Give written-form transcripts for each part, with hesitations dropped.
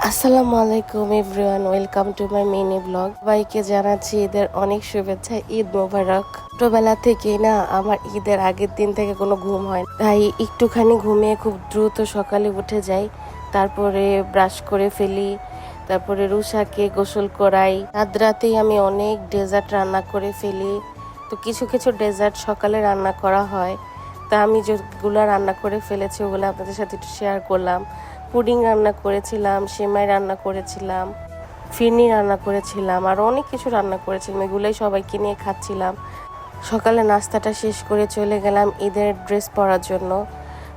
আসসালামু আলাইকুম everyone, welcome to my mini blog. সবাইকে জানাচ্ছি ঈদের অনেক শুভেচ্ছা। ঈদ মোবারক। ছোটবেলা থেকেই না আমার ঈদের আগের দিন থেকে কোনো ঘুম হয় না, তাই একটুখানি ঘুমিয়ে খুব দ্রুত সকালে উঠে যাই। তারপরে ব্রাশ করে ফেলি, তারপরে রুষাকে গোসল করাই। রাত রাতেই আমি অনেক ডেজার্ট রান্না করে ফেলি। তো কিছু কিছু ডেজার্ট সকালে রান্না করা হয়, তা আমি যেগুলো রান্না করে ফেলেছি ওগুলো আপনাদের সাথে একটু শেয়ার করলাম। পুডিং রান্না করেছিলাম, সেমাই রান্না করেছিলাম, ফিরনি রান্না করেছিলাম, আর অনেক কিছু রান্না করেছিলাম। এগুলোই সবাইকে নিয়ে খাচ্ছিলাম। সকালে নাস্তাটা শেষ করে চলে গেলাম ঈদের ড্রেস পরার জন্য।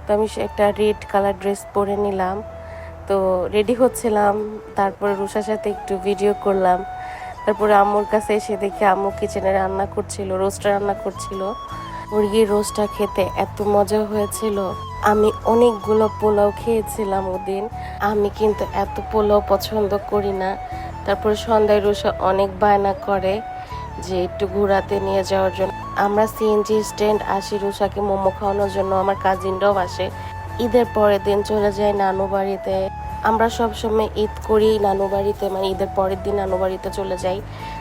তো আমি একটা রেড কালার ড্রেস পরে নিলাম, তো রেডি হচ্ছিলাম। তারপরে রুষার সাথে একটু ভিডিও করলাম। তারপরে আম্মুর কাছে এসে দেখি আম্মু কিচেনে রান্না করছিল, রোস্ট রান্না করছিল। মুরগির রোস্টটা খেতে এত মজা হয়েছিল। আমি অনেকগুলো পোলাও খেয়েছিলাম ওদিন। আমি কিন্তু এত পোলাও পছন্দ করি না। তারপরে সন্ধ্যায় রুষা অনেক বায়না করে যে একটু ঘোরাতে নিয়ে যাওয়ার জন্য। আমরা সিএনজি স্ট্যান্ড আসি রুষাকে মোমো খাওয়ানোর জন্য, আমার কাজিনরাও আসে। ঈদের পরের দিন চলে যায় নানু বাড়িতে। আমরা সবসময় ঈদ করি নানু বাড়িতে, মানে ঈদের পরের দিন নানু বাড়িতে চলে যাই।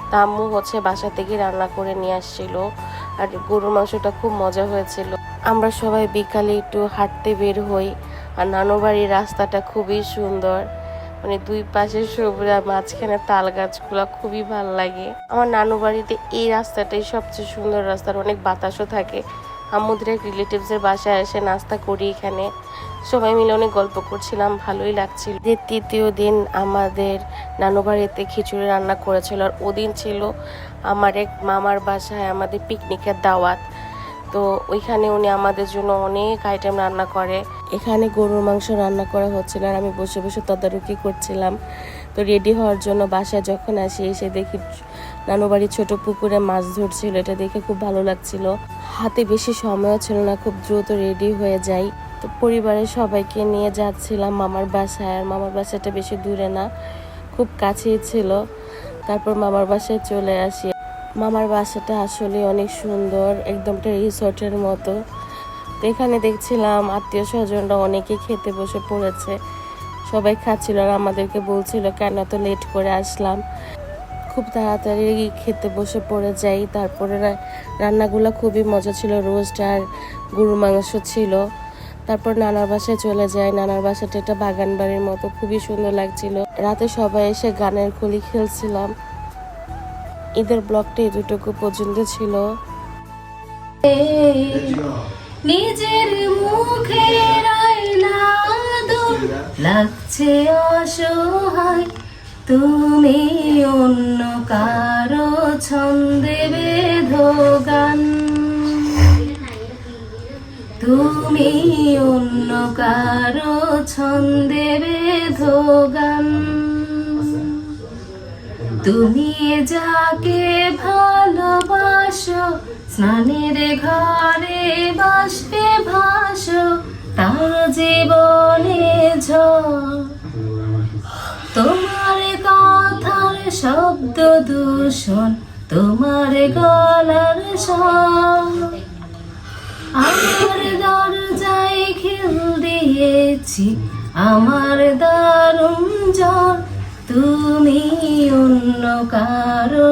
তা আম্মু বাসা থেকে রান্না করে নিয়ে আসছিল, আর গরুর মাংসটা খুব মজা হয়েছিল। আমরা সবাই বিকালে একটু হাঁটতে বের হই। আর নানু বাড়ির রাস্তাটা খুবই সুন্দর, মানে দুই পাশে সবুজ, মাঝখানে তাল গাছগুলো খুবই ভালো লাগে। আমার নানু বাড়িতে এই রাস্তাটাই সবচেয়ে সুন্দর রাস্তা, অনেক বাতাসও থাকে। আম্মুদের এক রিলেটিভসের বাসায় এসে নাস্তা করি, এখানে সবাই মিলে অনেক গল্প করছিলাম, ভালোই লাগছিল। যে তৃতীয় দিন আমাদের নানু বাড়িতে খিচুড়ি রান্না করেছিল, আর ওদিন ছিল আমার এক মামার বাসায় আমাদের পিকনিকের দাওয়াত। তো ওইখানে উনি আমাদের জন্য অনেক আইটেম রান্না করে। এখানে গরুর মাংস রান্না করা হচ্ছিল, আর আমি বসে বসে তদারকি করছিলাম। তো রেডি হওয়ার জন্য বাসায় যখন আসি, এসে দেখি নানু বাড়ির ছোট পুকুরে মাছ ধরছিল। এটা দেখে খুব ভালো লাগছিল। হাতে বেশি সময়ও ছিল না, খুব দ্রুত রেডি হয়ে যাই। তো পরিবারের সবাইকে নিয়ে যাচ্ছিলাম মামার বাসায়। আর মামার বাসাটা বেশি দূরে না, খুব কাছেই ছিল। তারপর মামার বাসায় চলে আসি। মামার বাসাটা আসলে অনেক সুন্দর, একদম একটা রিসোর্টের মতো। তো এখানে দেখছিলাম আত্মীয় স্বজনরা অনেকে খেতে বসে পড়েছে, সবাই খাচ্ছিল, আর আমাদেরকে বলছিল কেন এত লেট করে আসলাম। খুব তাড়াতাড়ি খেতে বসে পড়ে যাই। তারপরে রান্নাগুলো খুবই মজা ছিল, রোস্ট আর গরুর মাংস ছিল। তারপর নানার বাসায় চলে যায়। নানার বাসাটা একটা বাগান বাড়ির মতো, খুবই সুন্দর লাগছিল। রাতে সবাই এসে গানের কলি খেলছিলাম। ঈদের ব্লগটা এতটুকু পর্যন্ত ছিল। নিজের মুখে লাগছে অসহায়, তুমি অন্য কারো ছন্দে বেঁধো গান, তুমি অন্য কারো ছন্দে বেঁধো গান। তুমি যাকে ভালোবাসো, স্নানের ঘরে বাষ্পে ভাসো, তার জীবনে ঝড়। তোমার কথার শব্দ দূষণ, তোমার গলার স্বর। আমার দরজায় খিল দিয়েছি, আমার দারুণ জ্বর, তুমি অন্য কারো